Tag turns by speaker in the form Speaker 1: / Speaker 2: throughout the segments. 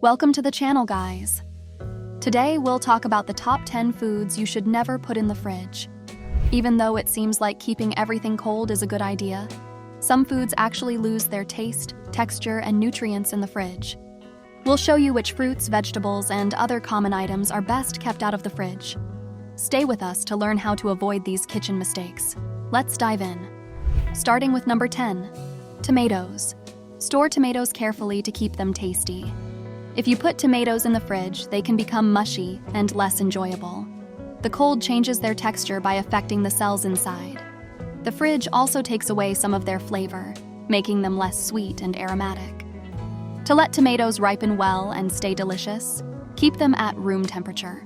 Speaker 1: Welcome to the channel, guys. Today we'll talk about the top 10 foods you should never put in the fridge. Even though it seems like keeping everything cold is a good idea, some foods actually lose their taste, texture, and nutrients in the fridge. We'll show you which fruits, vegetables, and other common items are best kept out of the fridge. Stay with us to learn how to avoid these kitchen mistakes. Let's dive in. Starting with number 10, tomatoes. Store tomatoes carefully to keep them tasty. If you put tomatoes in the fridge, they can become mushy and less enjoyable. The cold changes their texture by affecting the cells inside. The fridge also takes away some of their flavor, making them less sweet and aromatic. To let tomatoes ripen well and stay delicious, keep them at room temperature.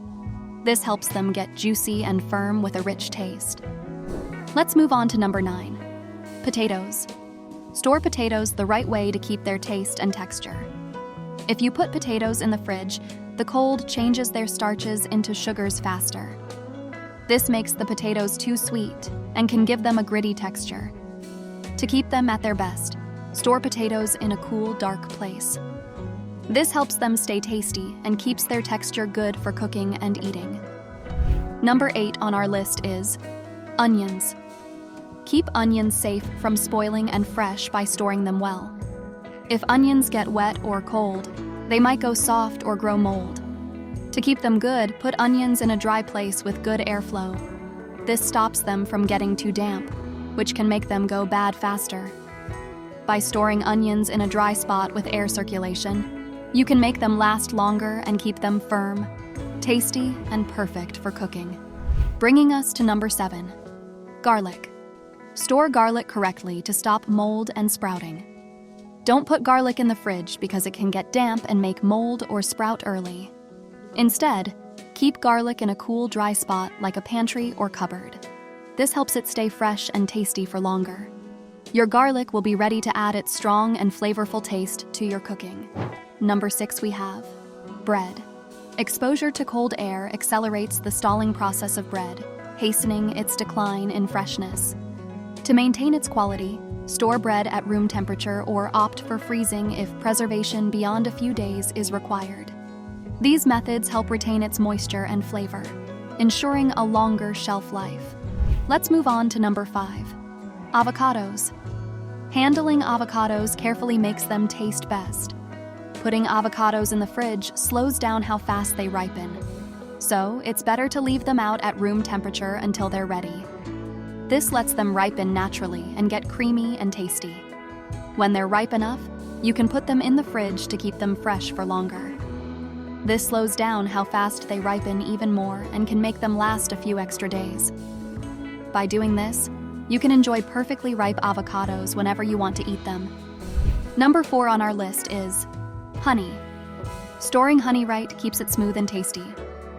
Speaker 1: This helps them get juicy and firm with a rich taste. Let's move on to number 9, potatoes. Store potatoes the right way to keep their taste and texture. If you put potatoes in the fridge, the cold changes their starches into sugars faster. This makes the potatoes too sweet and can give them a gritty texture. To keep them at their best, store potatoes in a cool, dark place. This helps them stay tasty and keeps their texture good for cooking and eating. Number 8 on our list is onions. Keep onions safe from spoiling and fresh by storing them well. If onions get wet or cold, they might go soft or grow mold. To keep them good, put onions in a dry place with good airflow. This stops them from getting too damp, which can make them go bad faster. By storing onions in a dry spot with air circulation, you can make them last longer and keep them firm, tasty, and perfect for cooking. Bringing us to number 7, garlic. Store garlic correctly to stop mold and sprouting. Don't put garlic in the fridge because it can get damp and make mold or sprout early. Instead, keep garlic in a cool, dry spot like a pantry or cupboard. This helps it stay fresh and tasty for longer. Your garlic will be ready to add its strong and flavorful taste to your cooking. Number 6 we have bread. Exposure to cold air accelerates the stalling process of bread, hastening its decline in freshness. To maintain its quality, store bread at room temperature or opt for freezing if preservation beyond a few days is required. These methods help retain its moisture and flavor, ensuring a longer shelf life. Let's move on to number 5, avocados. Handling avocados carefully makes them taste best. Putting avocados in the fridge slows down how fast they ripen, so it's better to leave them out at room temperature until they're ready. This lets them ripen naturally and get creamy and tasty. When they're ripe enough, you can put them in the fridge to keep them fresh for longer. This slows down how fast they ripen even more and can make them last a few extra days. By doing this, you can enjoy perfectly ripe avocados whenever you want to eat them. Number 4 on our list is honey. Storing honey right keeps it smooth and tasty.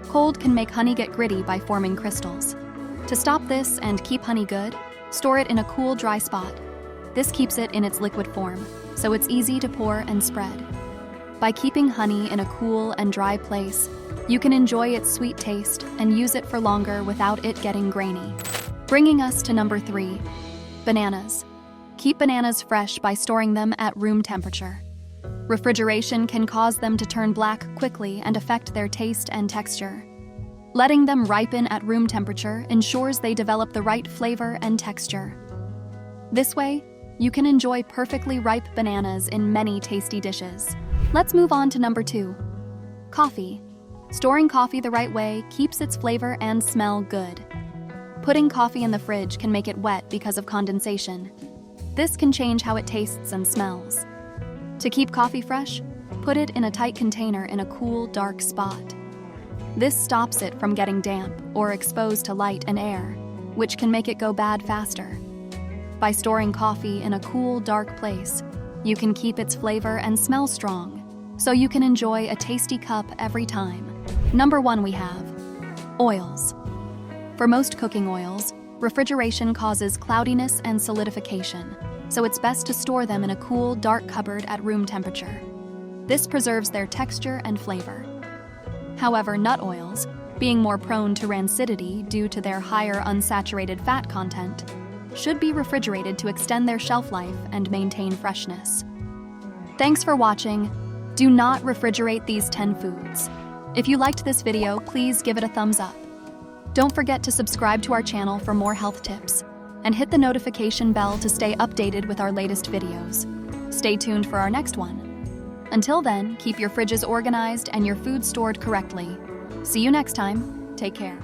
Speaker 1: Cold can make honey get gritty by forming crystals. To stop this and keep honey good, store it in a cool, dry spot. This keeps it in its liquid form, so it's easy to pour and spread. By keeping honey in a cool and dry place, you can enjoy its sweet taste and use it for longer without it getting grainy. Bringing us to number 3, bananas. Keep bananas fresh by storing them at room temperature. Refrigeration can cause them to turn black quickly and affect their taste and texture. Letting them ripen at room temperature ensures they develop the right flavor and texture. This way, you can enjoy perfectly ripe bananas in many tasty dishes. Let's move on to number 2, coffee. Storing coffee the right way keeps its flavor and smell good. Putting coffee in the fridge can make it wet because of condensation. This can change how it tastes and smells. To keep coffee fresh, put it in a tight container in a cool, dark spot. This stops it from getting damp or exposed to light and air, which can make it go bad faster. By storing coffee in a cool, dark place, you can keep its flavor and smell strong, so you can enjoy a tasty cup every time. Number 1 we have oils. For most cooking oils, refrigeration causes cloudiness and solidification, so it's best to store them in a cool, dark cupboard at room temperature. This preserves their texture and flavor. However, nut oils, being more prone to rancidity due to their higher unsaturated fat content, should be refrigerated to extend their shelf life and maintain freshness. Thanks for watching. Do not refrigerate these 10 foods. If you liked this video, please give it a thumbs up. Don't forget to subscribe to our channel for more health tips, and hit the notification bell to stay updated with our latest videos. Stay tuned for our next one. Until then, keep your fridges organized and your food stored correctly. See you next time. Take care.